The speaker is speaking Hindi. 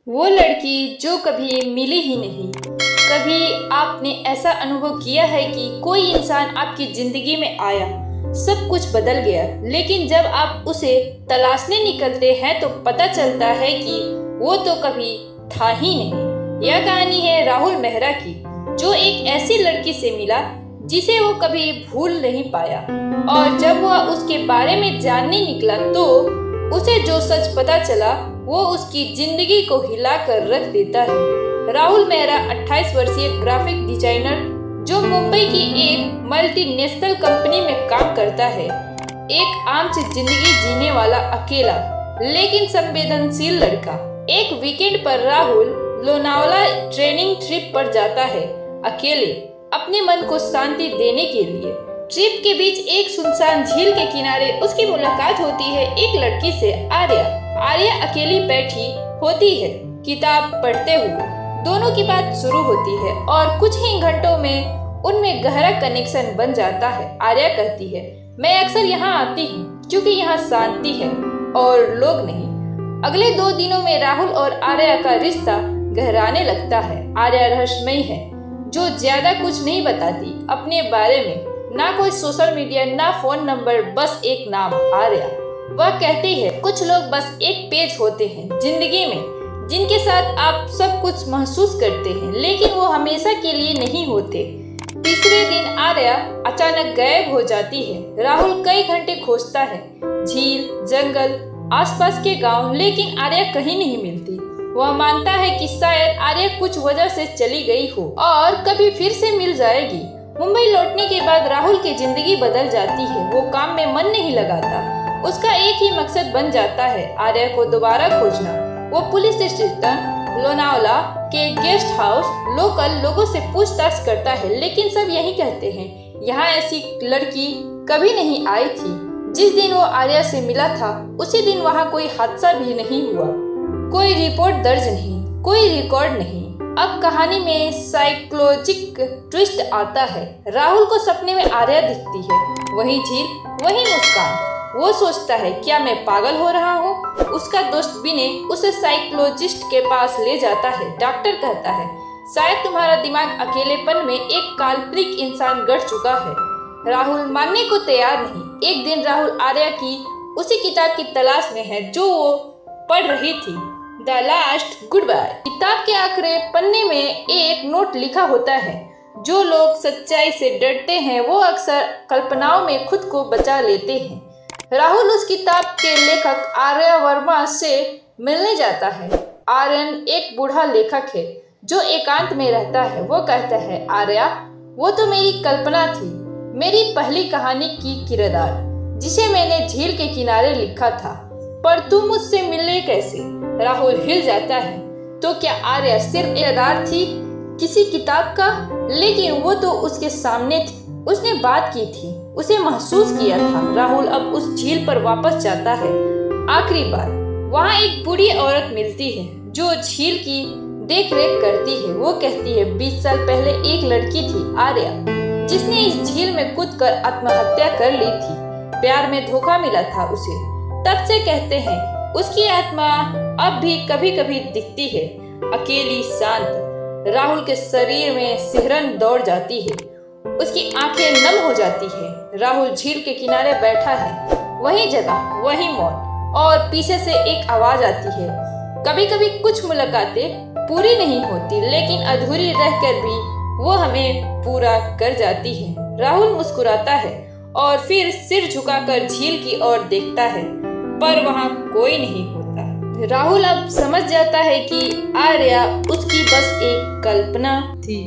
वो लड़की जो कभी मिली ही नहीं। कभी आपने ऐसा अनुभव किया है कि कोई इंसान आपकी जिंदगी में आया, सब कुछ बदल गया, लेकिन जब आप उसे तलाशने निकलते हैं तो पता चलता है कि वो तो कभी था ही नहीं। यह कहानी है राहुल मेहरा की, जो एक ऐसी लड़की से मिला जिसे वो कभी भूल नहीं पाया, और जब वह उसके बारे में जानने निकला तो उसे जो सच पता चला वो उसकी जिंदगी को हिलाकर रख देता है। राहुल मेहरा 28 वर्षीय ग्राफिक डिजाइनर जो मुंबई की एक मल्टीनेशनल कंपनी में काम करता है, एक आम सी जिंदगी जीने वाला अकेला लेकिन संवेदनशील लड़का। एक वीकेंड पर राहुल लोनावला ट्रेनिंग ट्रिप पर जाता है, अकेले, अपने मन को शांति देने के लिए। ट्रिप के बीच एक सुनसान झील के किनारे उसकी मुलाकात होती है एक लड़की से, आर्या अकेली बैठी होती है, किताब पढ़ते हुए। दोनों की बात शुरू होती है और कुछ ही घंटों में उनमें गहरा कनेक्शन बन जाता है। आर्या कहती है, मैं अक्सर यहाँ आती हूँ क्योंकि यहाँ शांति है और लोग नहीं। अगले 2 दिनों में राहुल और आर्या का रिश्ता गहराने लगता है। आर्या रहस्यमयी है, जो ज्यादा कुछ नहीं बताती अपने बारे में, ना कोई सोशल मीडिया, ना फोन नंबर, बस एक नाम, आर्या। वह कहती है, कुछ लोग बस एक पेज होते हैं जिंदगी में, जिनके साथ आप सब कुछ महसूस करते हैं, लेकिन वो हमेशा के लिए नहीं होते। तीसरे दिन आर्या अचानक गायब हो जाती है। राहुल कई घंटे खोजता है, झील, जंगल, आसपास के गांव, लेकिन आर्या कहीं नहीं मिलती। वह मानता है कि शायद आर्या कुछ वजह से चली गई हो और कभी फिर से मिल जाएगी। मुंबई लौटने के बाद राहुल की जिंदगी बदल जाती है। वो काम में मन नहीं लगाता। उसका एक ही मकसद बन जाता है, आर्या को दोबारा खोजना। वो पुलिस स्टेशन, लोनावला के गेस्ट हाउस, लोकल लोगों से पूछताछ करता है, लेकिन सब यही कहते हैं, यहाँ ऐसी लड़की कभी नहीं आई थी। जिस दिन वो आर्या से मिला था उसी दिन वहाँ कोई हादसा भी नहीं हुआ, कोई रिपोर्ट दर्ज नहीं, कोई रिकॉर्ड नहीं। अब कहानी में साइकोलॉजिक ट्विस्ट आता है। राहुल को सपने में आर्या दिखती है, वही झील, वही मुस्कान। वो सोचता है, क्या मैं पागल हो रहा हूँ? उसका दोस्त विनय उसे साइकोलॉजिस्ट के पास ले जाता है। डॉक्टर कहता है, शायद तुम्हारा दिमाग अकेलेपन में एक काल्पनिक इंसान गढ़ चुका है। राहुल मानने को तैयार नहीं। एक दिन राहुल आर्या की उसी किताब की तलाश में है जो वो पढ़ रही थी, द लास्ट गुड बाय। किताब के आखिरी पन्ने में एक नोट लिखा होता है, जो लोग सच्चाई से डरते हैं वो अक्सर कल्पनाओं में खुद को बचा लेते हैं। राहुल उस किताब के लेखक आर्य वर्मा से मिलने जाता है। आर्यन एक बूढ़ा लेखक है जो एकांत में रहता है। वो कहता है, आर्या, वो तो मेरी कल्पना थी, मेरी पहली कहानी की किरदार, जिसे मैंने झील के किनारे लिखा था, पर तुम मुझसे मिले कैसे? राहुल हिल जाता है। तो क्या आर्या सिर्फ किरदार थी किसी किताब का? लेकिन वो तो उसके सामने थी, उसने बात की थी, उसे महसूस किया था। राहुल अब उस झील पर वापस जाता है। आखिरी बार वहाँ एक बूढ़ी औरत मिलती है जो झील की देखरेख करती है। वो कहती है, 20 साल पहले एक लड़की थी, आर्या, जिसने इस झील में कूदकर आत्महत्या कर ली थी। प्यार में धोखा मिला था उसे। तब से कहते हैं उसकी आत्मा अब भी कभी कभी दिखती है, अकेली, शांत। राहुल के शरीर में सिहरन दौड़ जाती है, उसकी आंखें नम हो जाती है। राहुल झील के किनारे बैठा है, वही जगह, वही मौन, और पीछे से एक आवाज आती है। कभी कभी कुछ मुलाकातें पूरी नहीं होती, लेकिन अधूरी रहकर भी वो हमें पूरा कर जाती है। राहुल मुस्कुराता है और फिर सिर झुकाकर झील की ओर देखता है, पर वहाँ कोई नहीं होता। राहुल अब समझ जाता है कि आर्या उसकी बस एक कल्पना थी।